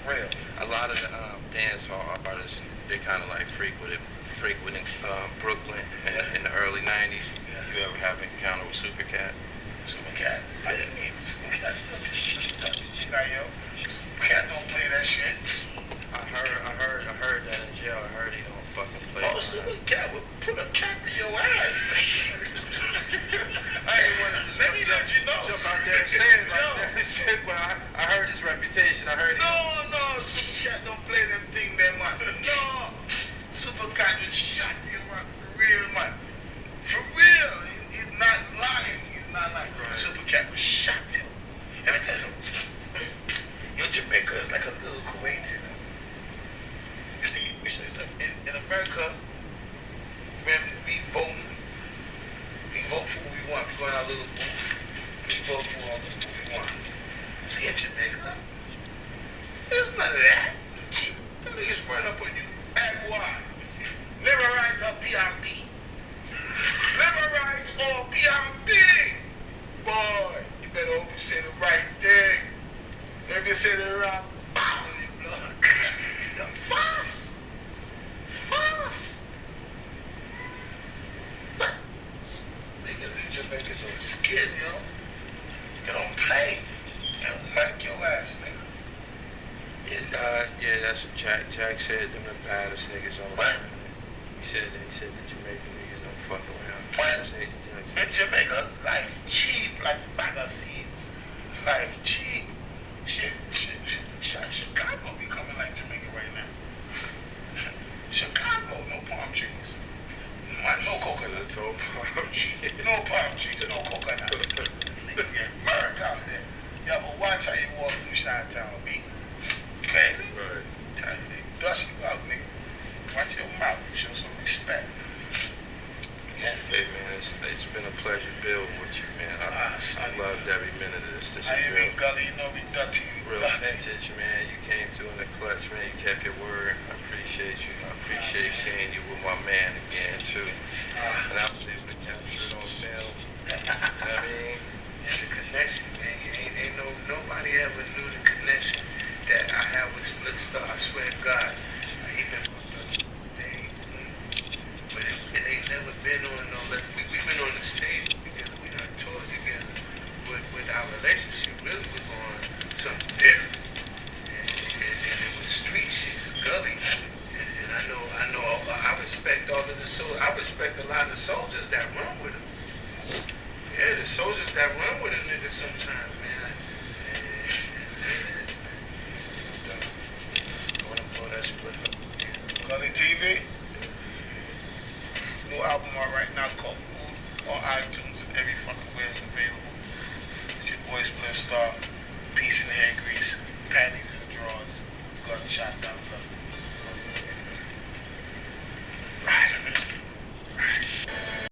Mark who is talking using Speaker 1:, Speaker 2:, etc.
Speaker 1: real.
Speaker 2: A lot of the dance hall artists, they kind of like frequenting Brooklyn in the early 90s.
Speaker 1: Yeah.
Speaker 2: You ever have an encounter with Supercat?
Speaker 1: Supercat? I didn't mean Supercat. Like, yo, Supercat don't play that shit.
Speaker 2: I heard that in jail. I heard he don't fucking play.
Speaker 1: Oh, Supercat would put a cap in your ass.
Speaker 2: I ain't want to just
Speaker 1: let me let you know.
Speaker 2: Jump out there and say it like that. Shit, but I heard his reputation. I heard it.
Speaker 1: No, Supercat don't play them thing there, man. No, Supercat just shot you, man, for real, man. For real, he's not lying. He's not lying. Right. Supercat was shot you. Let me tell you something. Your Jamaica is like a little Kuwait, you know. You see, in America, when we vote for who we want. We go in our little booth. We vote for all the who we want. See, in Jamaica, there's none of that. Them niggas run up on you. And why? Never write a PRP. Never write all PRP. Boy, you better hope you say the right thing. If you say the wrong, pow in your blood. Fast. Niggas in Jamaica don't skin, yo. They don't play. They don't whack your ass, nigga.
Speaker 2: Yeah, that's what Jack said. Them the baddest niggas on the planet. He said the Jamaican niggas don't fuck around.
Speaker 1: What? In Jamaica, life cheap like bag of seeds. Life cheap. Shit. Chicago be coming like Jamaica right now. Chicago, no palm trees. No coconut.
Speaker 2: No palm trees.
Speaker 1: No palm trees, no coconut. Niggas get murked out there. Yo, but watch how you walk through Chi-Town, B. Crazy?
Speaker 2: Right.
Speaker 1: Tell you, they dust you out, nigga. Watch your mouth, show some respect. Yeah.
Speaker 2: Hey, man, it's been a pleasure building with you, man. I loved every minute of this.
Speaker 1: I ain't mean gully, you know we dirty.
Speaker 2: Real vintage, man. You came through in the clutch, man. You kept your word. I appreciate you. I appreciate seeing you with my man again, too. And I was able to capture it on film. You know what I mean?
Speaker 3: And the connection, man. Ain't nobody ever knew the connection that I have with Split Star. I swear to God. Even but it ain't never been on no. We've been on the stage together. We done toured together. But our relationship really was on something different. And it was street shit, it's gully. And I know. I respect all of the soldiers. I respect a lot of the soldiers that run with him. Yeah, the soldiers that run with a nigga sometimes, man.
Speaker 2: I want to blow that split up.
Speaker 1: Gully TV. New album out right now called Food on iTunes and every fucking way it's available. It's your boy Split Star. Peace in the hair grease. Panties in the drawers. Gunshot down the